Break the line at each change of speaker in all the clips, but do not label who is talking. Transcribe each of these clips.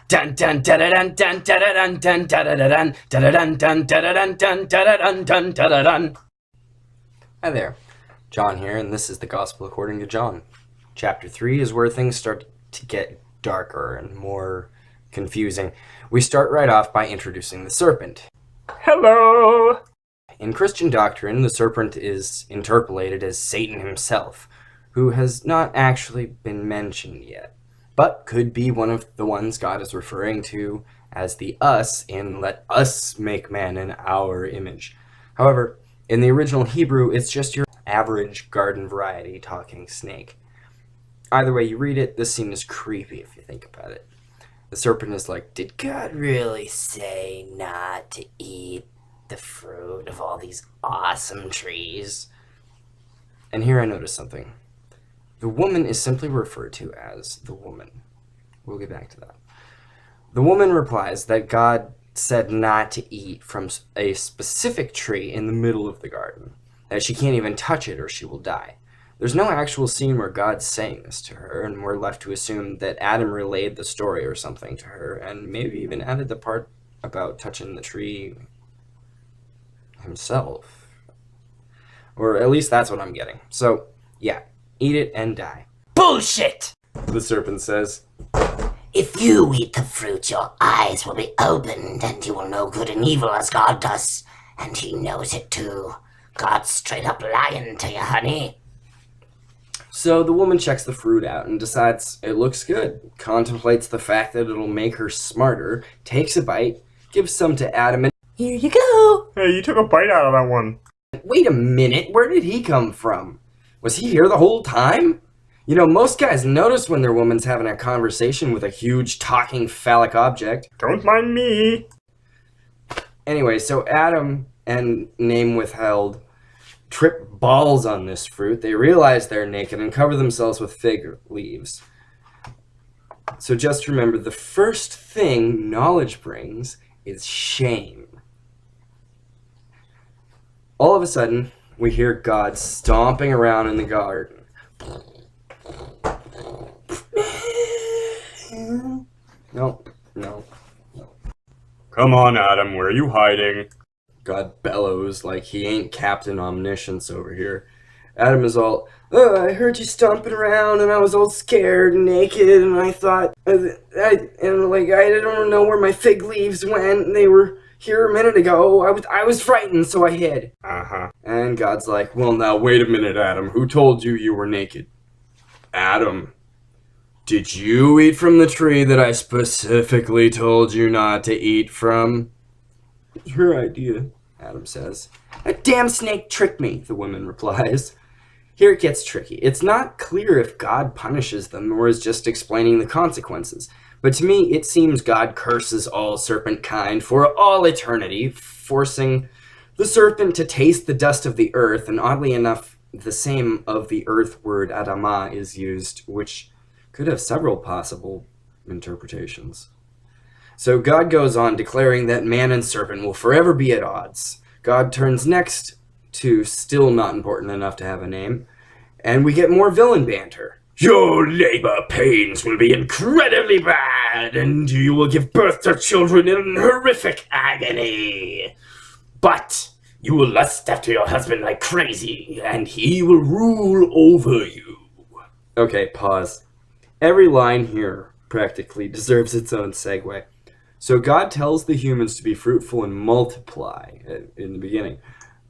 Dun dun dun dun dun dun dun dun dun dun dun dun dun dun dun dun dun dun. Hi there, John here, and this is the Gospel according to John. Chapter 3 is where things start to get darker and more confusing. We start right off by introducing the serpent.
Hello!
In Christian doctrine, the serpent is interpolated as Satan himself, who has not actually been mentioned yet, but could be one of the ones God is referring to as the us in "Let us make man in our image." However, in the original Hebrew, it's just your average garden variety talking snake. Either way you read it, this scene is creepy if you think about it. The serpent is like, did God really say not to eat the fruit of all these awesome trees? And here I notice something. The woman is simply referred to as the woman. We'll get back to that. The woman replies that God said not to eat from a specific tree in the middle of the garden, that she can't even touch it or she will die. There's no actual scene where God's saying this to her, and we're left to assume that Adam relayed the story or something to her, and maybe even added the part about touching the tree himself. Or at least that's what I'm getting. So, yeah, eat it and die.
Bullshit!
The serpent says,
If you eat the fruit, your eyes will be opened, and you will know good and evil as God does. And he knows it too. God's straight up lying to you, honey.
So the woman checks the fruit out and decides it looks good, contemplates the fact that it'll make her smarter, takes a bite, gives some to Adam, and here you go!
Hey, you took a bite out of that one.
Wait a minute, where did he come from? Was he here the whole time? You know, most guys notice when their woman's having a conversation with a huge talking phallic object.
Don't mind me.
Anyway, so Adam and name withheld trip balls on this fruit. They realize they're naked and cover themselves with fig leaves. So just remember, the first thing knowledge brings is shame. All of a sudden, we hear God stomping around in the garden. No.
Come on, Adam, where are you hiding?
God bellows like he ain't Captain Omniscience over here. Adam is all, oh, I heard you stomping around and I was all scared and naked and I thought, I don't know where my fig leaves went. They were here a minute ago. I was frightened, so I hid.
Uh-huh.
And God's like, well, now wait a minute, Adam. Who told you you were naked? Adam, did you eat from the tree that I specifically told you not to eat from? It's her idea, Adam says. A damn snake tricked me, the woman replies. Here it gets tricky. It's not clear if God punishes them or is just explaining the consequences. But to me, it seems God curses all serpent kind for all eternity, forcing the serpent to taste the dust of the earth, and oddly enough, the same of the earth word Adama is used, which could have several possible interpretations. So God goes on declaring that man and serpent will forever be at odds. God turns next to still not important enough to have a name, and we get more villain banter. Your labor pains will be incredibly bad, and you will give birth to children in horrific agony. But you will lust after your husband like crazy, and he will rule over you. Okay, pause. Every line here practically deserves its own segue. So God tells the humans to be fruitful and multiply in the beginning,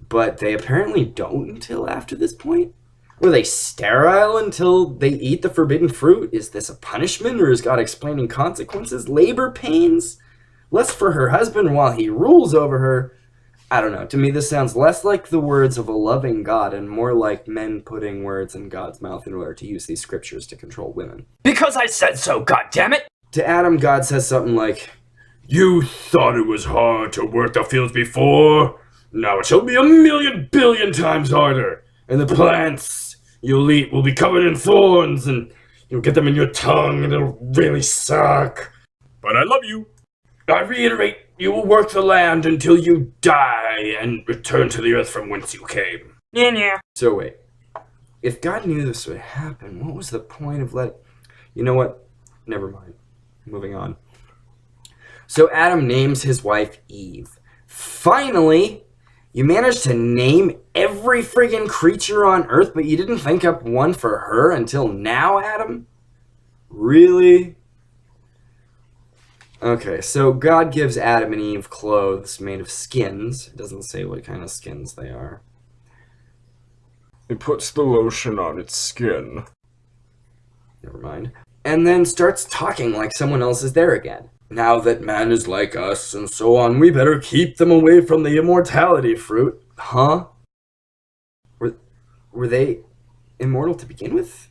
but they apparently don't until after this point? Were they sterile until they eat the forbidden fruit? Is this a punishment, or is God explaining consequences? Labor pains? Less for her husband while he rules over her? I don't know. To me, this sounds less like the words of a loving God and more like men putting words in God's mouth in order to use these scriptures to control women.
Because I said so, goddammit!
To Adam, God says something like, you thought it was hard to work the fields before? Now it shall be 1,000,000 billion times harder. And the plants you'll eat will be covered in thorns, and you'll get them in your tongue, and it'll really suck.
But I love you.
I reiterate, you will work the land until you die and return to the earth from whence you came.
Yeah.
So wait, if God knew this would happen, what was the point of You know what? Never mind. Moving on. So Adam names his wife Eve. Finally, you managed to name every friggin' creature on Earth, but you didn't think up one for her until now, Adam? Really? Okay, so God gives Adam and Eve clothes made of skins. It doesn't say what kind of skins they are.
It puts the lotion on its skin.
Never mind. And then starts talking like someone else is there again. Now that man is like us and so on, we better keep them away from the immortality fruit. Huh? Were they immortal to begin with?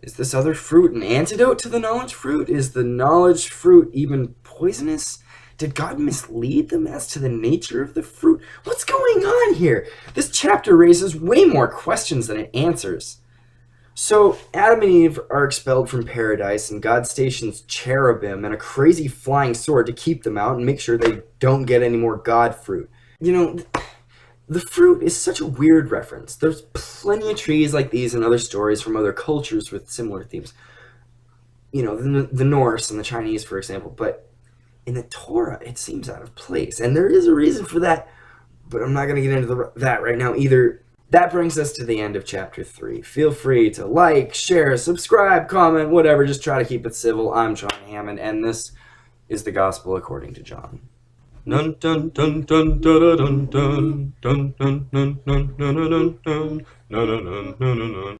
Is this other fruit an antidote to the knowledge fruit? Is the knowledge fruit even poisonous? Did God mislead them as to the nature of the fruit? What's going on here? This chapter raises way more questions than it answers. So, Adam and Eve are expelled from paradise, and God stations cherubim and a crazy flying sword to keep them out and make sure they don't get any more God fruit. You know, the fruit is such a weird reference. There's plenty of trees like these and other stories from other cultures with similar themes. You know, the Norse and the Chinese, for example. But in the Torah, it seems out of place. And there is a reason for that, but I'm not going to get into that right now either. That brings us to the end of chapter 3. Feel free to like, share, subscribe, comment, whatever. Just try to keep it civil. I'm John Hammond, and this is the Gospel according to John. Dun dun dun dun dun dun dun dun dun dun dun dun dun dun dun dun dun dun dun.